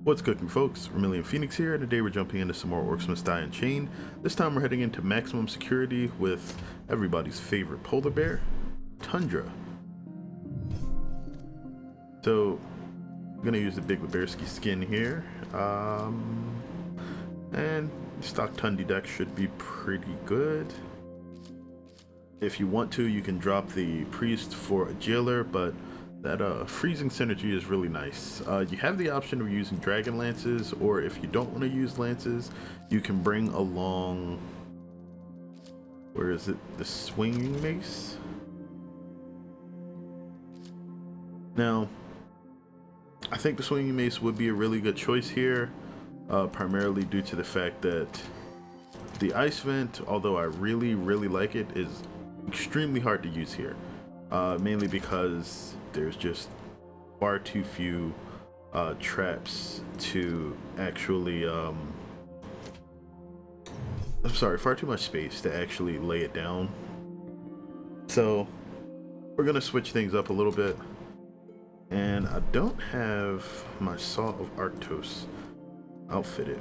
What's cooking, folks? Vermillion Phoenix here, and today we're jumping into some more Orcs Must Die Unchained. This time we're heading into maximum security with everybody's favorite polar bear, Tundra. So, I'm gonna use the Big Bearsky skin here, and stock Tundy deck should be pretty good. If you want to, you can drop the priest for a jailer, but that freezing synergy is really nice. You have the option of using dragon lances, or if you don't want to use lances, you can bring along, where is it, the swinging mace. Now, I think the swinging mace would be a really good choice here, primarily due to the fact that the ice vent, although I really like it, is extremely hard to use here, mainly because there's just far too few traps to actually far too much space to actually lay it down. So we're gonna switch things up a little bit, and I don't have my Saw of Arctos outfitted.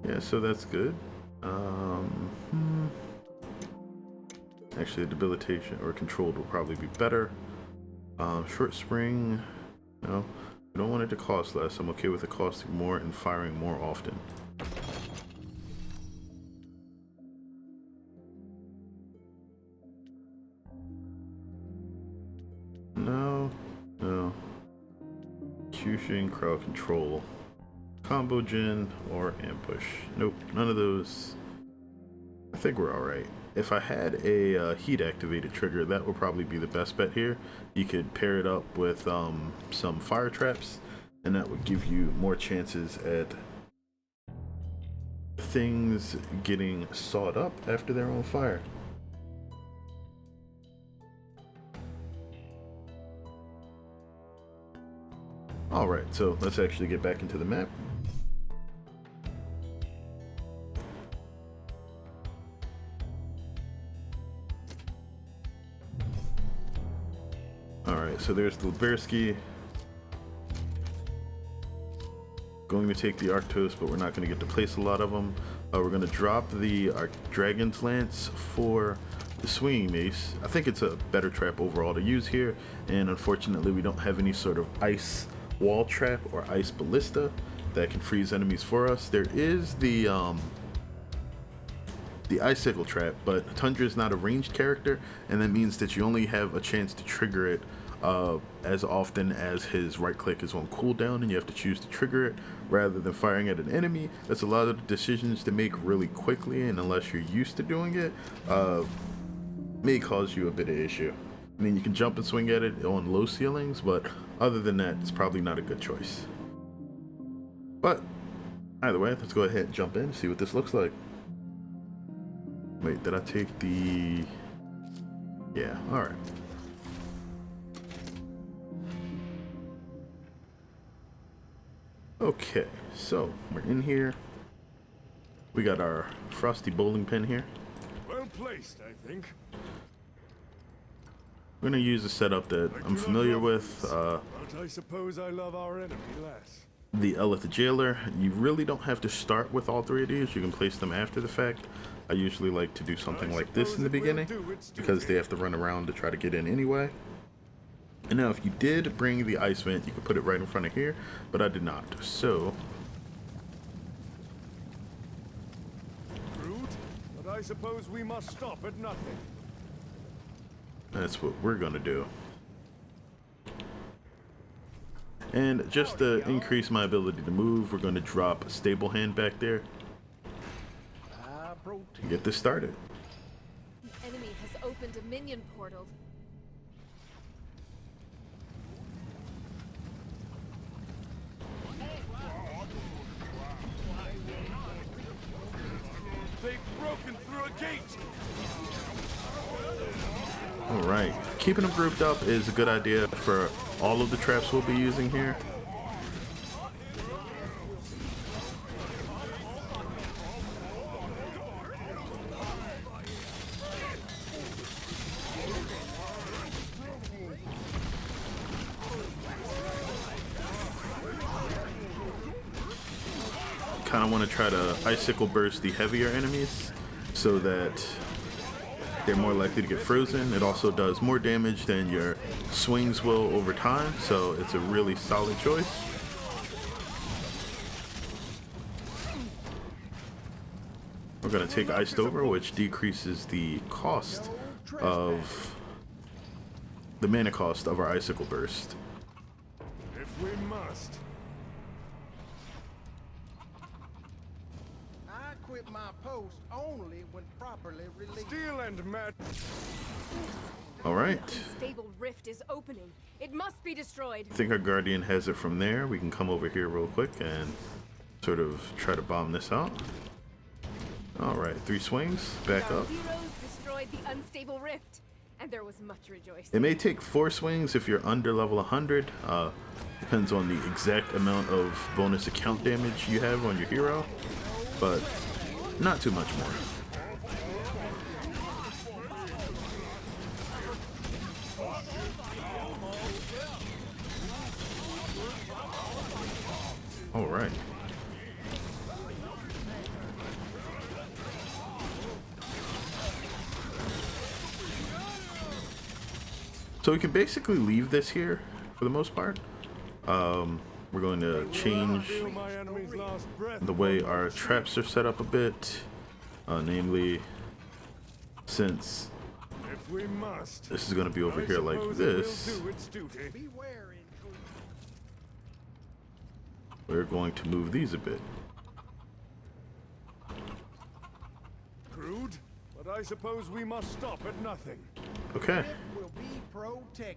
Yeah, so that's good. Actually, debilitation or controlled will probably be better. Short spring, no, I don't want it to cost less. I'm okay with it costing more and firing more often. No. Cushing, crowd control, combo gen, or ambush. Nope, none of those. I think we're alright. If I had a heat activated trigger, that would probably be the best bet here. You could pair it up with some fire traps, and that would give you more chances at things getting sawed up after they're on fire. Alright, so let's actually get back into the map. Alright, so there's the Bearsky. Going to take the Arctos, but we're not going to get to place a lot of them. We're going to drop the Dragon's Lance for the Swinging Mace. I think it's a better trap overall to use here, and unfortunately we don't have any sort of ice wall trap or ice ballista that can freeze enemies for us. There is the icicle trap, but Tundra is not a ranged character, and that means that you only have a chance to trigger it as often as his right click is on cooldown, and you have to choose to trigger it rather than firing at an enemy. That's a lot of decisions to make really quickly, and unless you're used to doing it, may cause you a bit of issue. I mean, you can jump and swing at it on low ceilings, but other than that, it's probably not a good choice. But either way, let's go ahead and jump in and see what this looks like. Wait, did I take the... Yeah, alright. Okay, so we're in here. We got our frosty bowling pin here. Well placed, I think. We're gonna use a setup that I'm familiar with. But I suppose I love our enemy less. The Elith Jailer. You really don't have to start with all three of these. You can place them after the fact. I usually like to do something like this in the beginning because they have to run around to try to get in anyway. And now if you did bring the ice vent, you could put it right in front of here, but I did not. So Rude, but I suppose we must stop at nothing. that's what we're gonna do. And just to increase my ability to move, we're gonna drop a stable hand back there to get this started. The enemy has opened a minion portal. They've broken through a gate. Alright, keeping them grouped up is a good idea for all of the traps we'll be using here. kind of want to try to icicle burst the heavier enemies so that they're more likely to get frozen. It also does more damage than your swings will over time, so it's a really solid choice. We're going to take Iced Over, which decreases the cost of the mana cost of our Icicle Burst. If we must. I quit my post only when properly released. Steel and magic. All right. Unstable rift is opening. It must be destroyed. I think our Guardian has it from there. We can come over here real quick and sort of try to bomb this out. All right, 3 swings, back Our up. heroes destroyed the unstable rift, and there was much rejoicing. It may take 4 swings if you're under level 100. Depends on the exact amount of bonus account damage you have on your hero, but not too much more. All right. So we can basically leave this here for the most part. We're going to change the way our traps are set up a bit. Namely, since If we must. this is going to be over I here like suppose this, it will do its duty. Beware, we're going to move these a bit. Crude, but I suppose we must stop at nothing. Okay. it will be protected.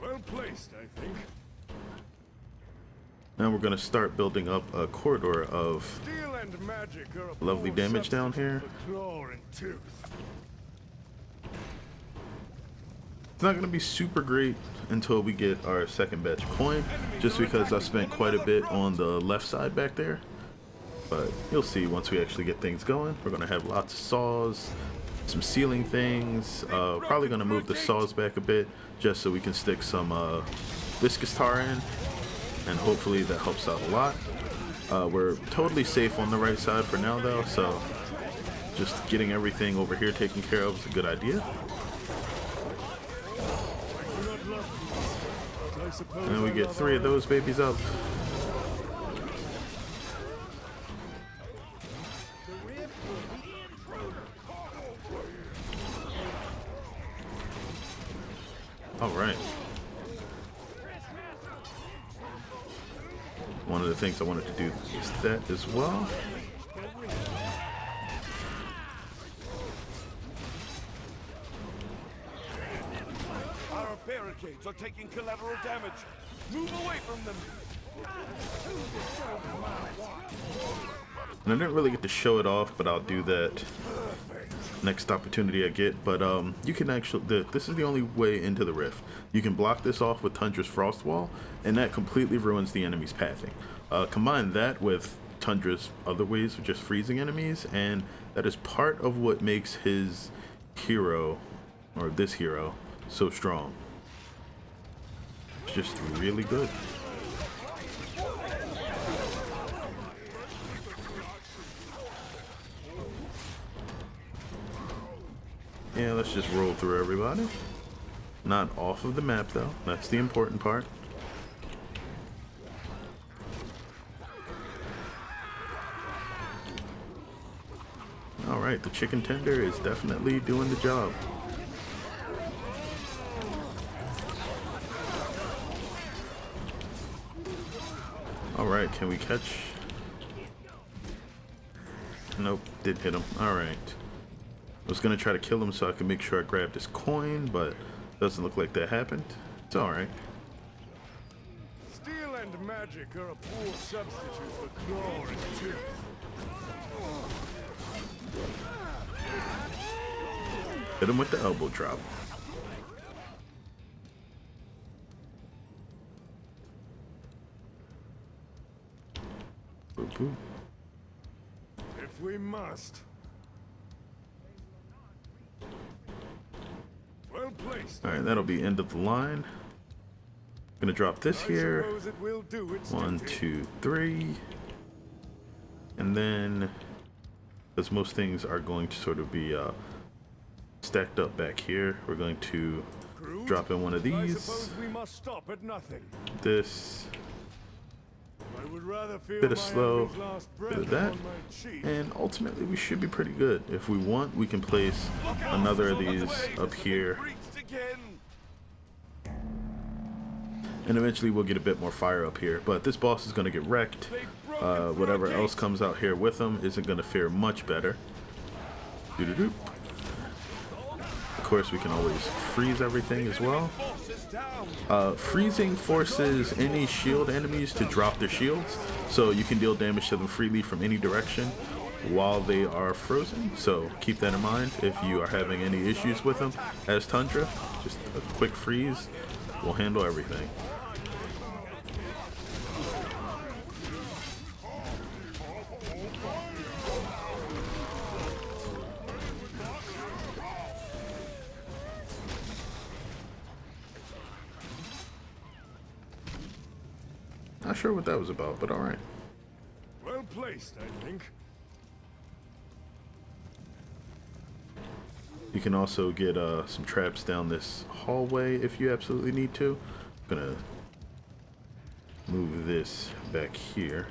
Well placed, I think. Now we're going to start building up a corridor of Steel and magic are a lovely poor damage down substitute here. for claw and tooth. It's not going to be super great until we get our second batch of coin, just because I spent quite a bit on the left side back there. But you'll see once we actually get things going. We're going to have lots of saws, some ceiling things. Probably going to move the saws back a bit just so we can stick some viscous tar in, and hopefully that helps out a lot. We're totally safe on the right side for now though, so just getting everything over here taken care of is a good idea. And we get 3 of those babies up. All right. One of the things I wanted to do is that as well. Our barricades are taking collateral damage. Move away from them. And I didn't really get to show it off, but I'll do that next opportunity I get. But you can actually, this is the only way into the rift. You can block this off with Tundra's Frost Wall, and that completely ruins the enemy's pathing. Combine that with Tundra's other ways of just freezing enemies, and that is part of what makes his hero, or this hero, so strong. It's just really good. Yeah, let's just roll through everybody. Not off of the map though, that's the important part. Alright, the chicken tender is definitely doing the job. Alright, can we catch? Nope, did hit him. Alright. I was gonna try to kill him so I could make sure I grabbed his coin, but doesn't look like that happened. It's alright. Steel and magic are a poor substitute for claw and tooth. Hit him with the elbow drop. Boop, boop. If we must. Well placed. Alright, that'll be end of the line. Gonna drop this here. Suppose it will do its 1, duty. 2, 3. And then, as most things are going to sort of be stacked up back here, we're going to Crude, drop in one of but I these. suppose we must stop at nothing. This, I would rather feel bit of my slow, enemy's last bit breath of that, on my cheek. and ultimately we should be pretty good. If we want, we can place another of these up here, and eventually we'll get a bit more fire up here. But this boss is going to get wrecked. Whatever else comes out here with him isn't going to fare much better. Doo-doo-doo. Of course, we can always freeze everything as well. Freezing forces any shield enemies to drop their shields, so you can deal damage to them freely from any direction while they are frozen. So keep that in mind if you are having any issues with them. As Tundra, just a quick freeze will handle everything. Not sure what that was about, but alright. Well placed, I think. You can also get some traps down this hallway if you absolutely need to. I'm gonna move this back here.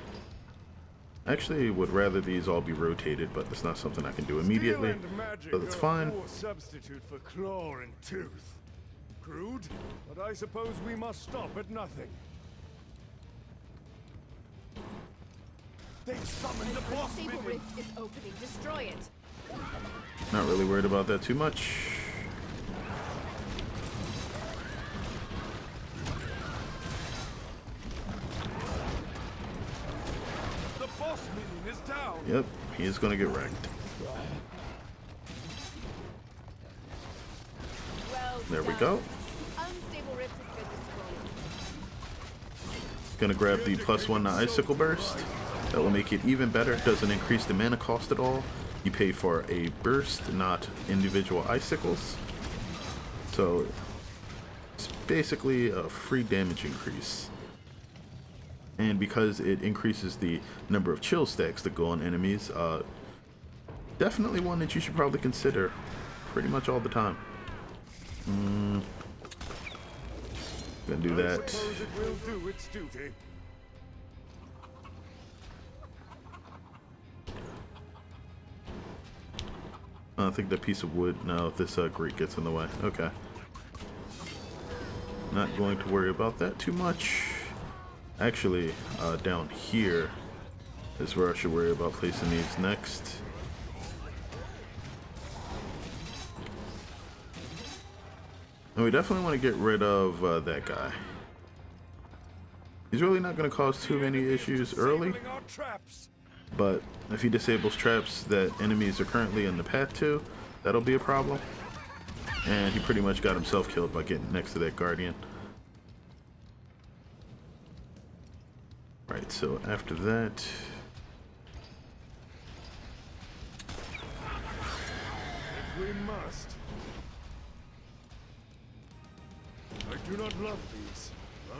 Actually, would rather these all be rotated, but that's not something I can do immediately, Skill and magic so that's are a fine. poor substitute for claw and tooth. Crude, but I suppose we must stop at nothing. They summoned the boss Unstable minion. rift is opening. Destroy it. Not really worried about that too much. The boss minion is down. Yep, he is gonna get wrecked. Well There we done. go. Unstable rift has been destroyed. Gonna grab the +1 to Icicle Burst. That will make it even better. Doesn't increase the mana cost at all. You pay for a burst, not individual icicles. So it's basically a free damage increase. And because it increases the number of chill stacks that go on enemies, definitely one that you should probably consider pretty much all the time. Gonna do I that. suppose it will do its duty. I think that piece of wood, no, this grate gets in the way. Okay. Not going to worry about that too much. Actually, down here is where I should worry about placing these next. And we definitely want to get rid of that guy. He's really not going to cause too many issues early. Disabling our traps. But if he disables traps that enemies are currently in the path to, that'll be a problem. And he pretty much got himself killed by getting next to that guardian. Right, so after that... If we must. I do not love these,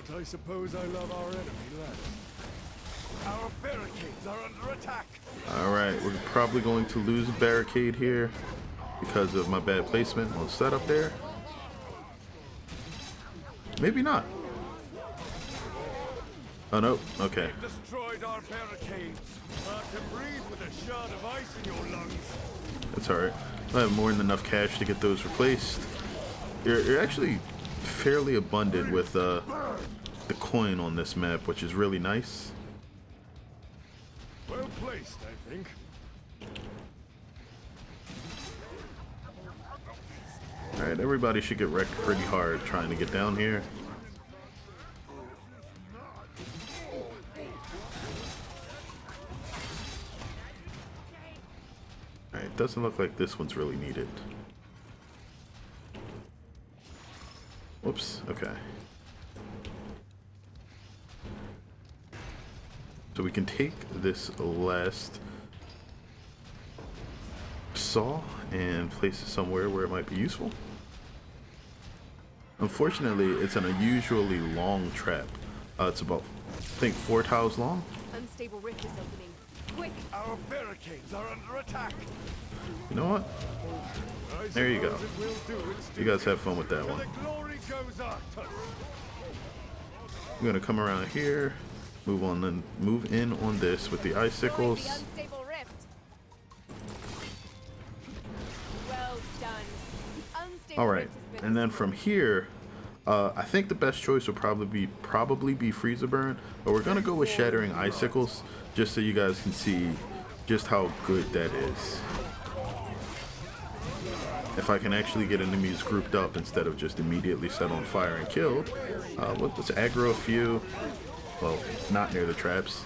but I suppose I love our enemy less. Our barricades are under attack. Alright, we're probably going to lose a barricade here because of my bad placement on setup there. Maybe not. Oh no, okay. Destroyed our barricades. Hard to breathe with a shard of ice in your lungs. That's alright. I have more than enough cash to get those replaced. You're actually fairly abundant with the coin on this map, which is really nice. Well placed, I think. Alright, everybody should get wrecked pretty hard trying to get down here. Alright, doesn't look like this one's really needed. Whoops, okay. So we can take this last saw and place it somewhere where it might be useful. Unfortunately, it's an unusually long trap. It's about, I think, 4 tiles long. Unstable rift is opening. Quick! Our barricades are under attack. You know what? I There you go. suppose it will do its You guys have fun with that duty. one. To the glory goes Arctos. I'm gonna come around here, move in on this with the Destroying icicles. the unstable rift. Well done. The unstable All right, rift has been and then from here, I think the best choice would probably be Freezer Burn, but we're gonna go with Shattering Icicles just so you guys can see just how good that is. If I can actually get enemies grouped up instead of just immediately set on fire and killed, let's aggro a few. Well, not near the traps.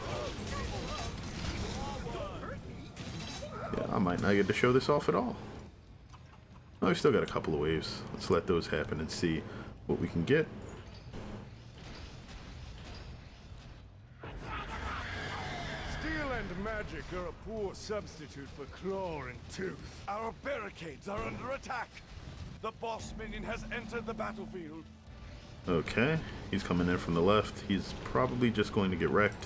Yeah, I might not get to show this off at all. Oh, we still got a couple of waves. Let's let those happen and see what we can get. Steel and magic are a poor substitute for claw and tooth. Our barricades are under attack. The boss minion has entered the battlefield. Okay, he's coming in from the left. He's probably just going to get wrecked.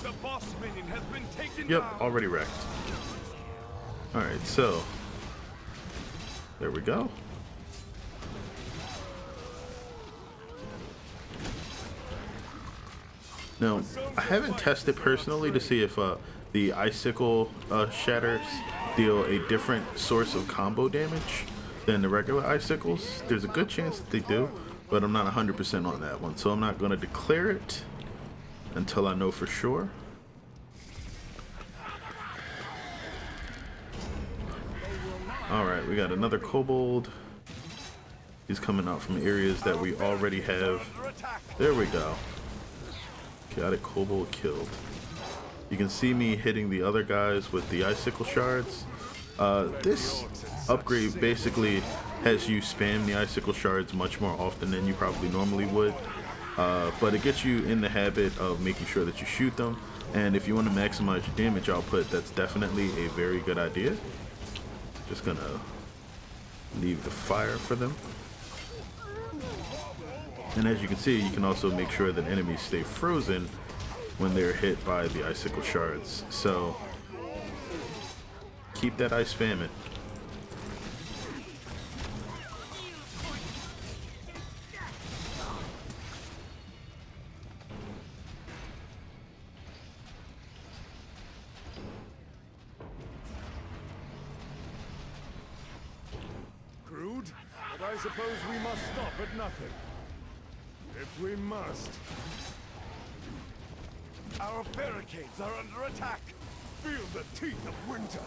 The boss minion has been taken Yep, down. already wrecked. Alright, so there we go. Now, I haven't tested personally to see if the icicle shatters deal a different source of combo damage than the regular icicles. There's a good chance that they do, but I'm not 100% on that one, so I'm not going to declare it until I know for sure. Alright, we got another kobold. He's coming out from areas that we already have. There we go. Got it, kobold killed. You can see me hitting the other guys with the icicle shards. This upgrade basically has you spam the icicle shards much more often than you probably normally would. But it gets you in the habit of making sure that you shoot them. And if you want to maximize your damage output, that's definitely a very good idea. Just gonna leave the fire for them. And as you can see, you can also make sure that enemies stay frozen when they're hit by the icicle shards. So keep that ice spamming. Crude, but I suppose we must stop at nothing. If we must. Our barricades are under attack. Feel the teeth of winter.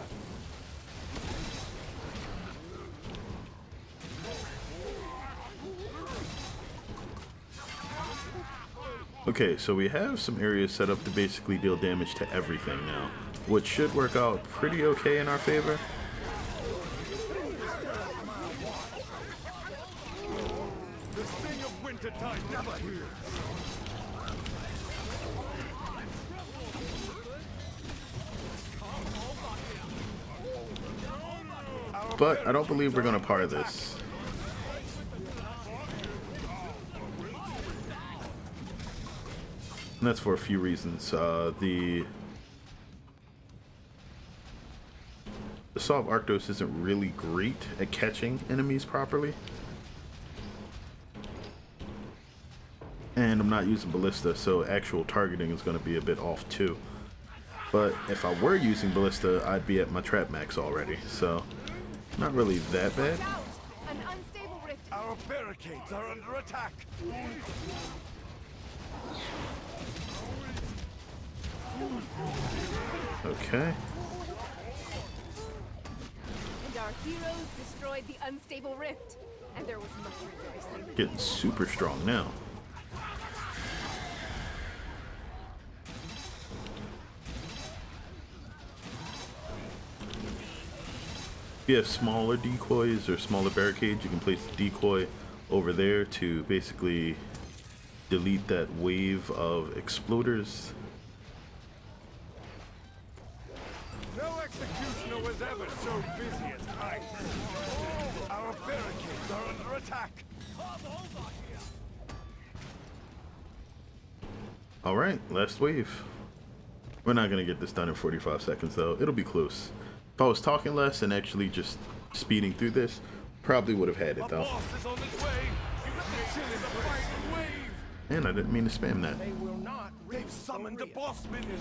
Okay, so we have some areas set up to basically deal damage to everything now, which should work out pretty okay in our favor. The sting of wintertime never heals. But I don't believe we're going to par this. And that's for a few reasons. The Saw of Arctos isn't really great at catching enemies properly. And I'm not using Ballista, so actual targeting is going to be a bit off too. But if I were using Ballista, I'd be at my trap max already, so not really that bad. An unstable rift. Our barricades are under attack. Okay. And our heroes destroyed the unstable rift. And there was much rejoicing. Getting super strong now. If you have smaller decoys or smaller barricades, you can place the decoy over there to basically delete that wave of exploders executioner was ever so busy at times. Our barricades are under attack. All right, last wave. We're not gonna get this done in 45 seconds though. It'll be close. If I was talking less and actually just speeding through this, probably would have had it A though. boss is on its way. You got the chill in the fighting wave. And I didn't mean to spam that. They will not They've reach summoned a the boss minion.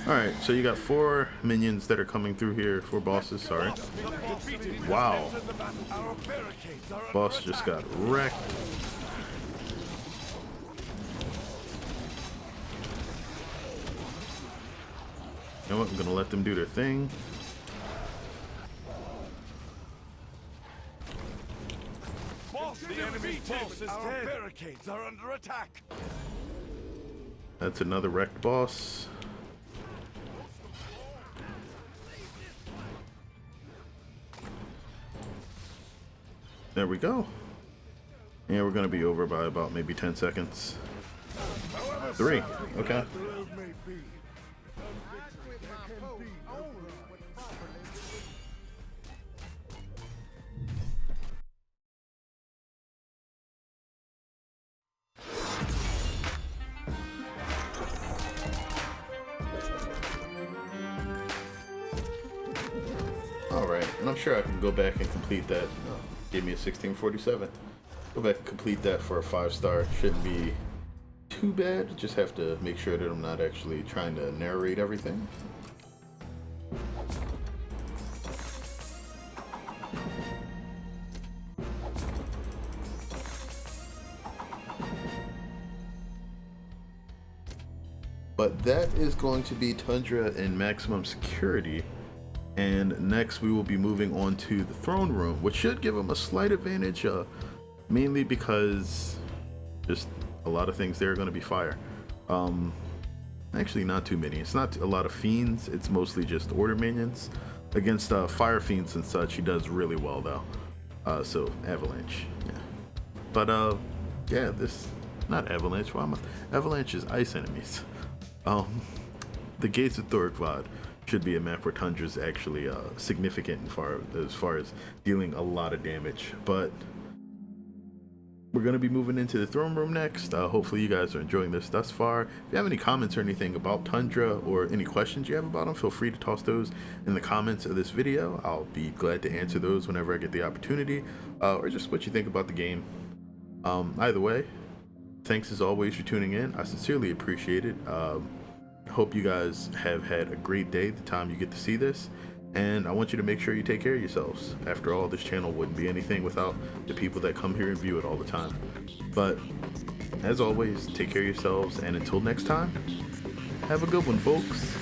Alright, so you got 4 minions that are coming through here, 4 bosses, sorry. The boss minion has Wow. entered the battle. Our barricades are under Boss just attack. got wrecked. You know what, I'm gonna let them do their thing. Boss, the enemy's boss is our dead. Barricades are under attack. That's another wrecked boss. There we go. Yeah, we're gonna be over by about maybe 10 seconds. 3, okay. with my post only when properly Alright, and I'm sure I can go back and complete that. Oh, gave me a 1647. Go back and complete that for a 5-star. Shouldn't be too bad. Just have to make sure that I'm not actually trying to narrate everything. But that is going to be Tundra in maximum security. And next we will be moving on to the throne room, which should give him a slight advantage, mainly because just a lot of things there are going to be fire. Actually not too many. It's not a lot of fiends, it's mostly just order minions. Against fire fiends and such, he does really well though. So avalanche, yeah. But yeah, this, not avalanche, why am I, avalanche is ice enemies. The Gates of Thorkvad should be a map where Tundra is actually significant as far as dealing a lot of damage. But we're going to be moving into the throne room next. Hopefully you guys are enjoying this thus far. If you have any comments or anything about Tundra or any questions you have about him, feel free to toss those in the comments of this video. I'll be glad to answer those whenever I get the opportunity, or just what you think about the game. Either way, thanks as always for tuning in. I sincerely appreciate it. Hope you guys have had a great day the time you get to see this, and I want you to make sure you take care of yourselves. After all, this channel wouldn't be anything without the people that come here and view it all the time. But as always, take care of yourselves, and until next time, have a good one, folks.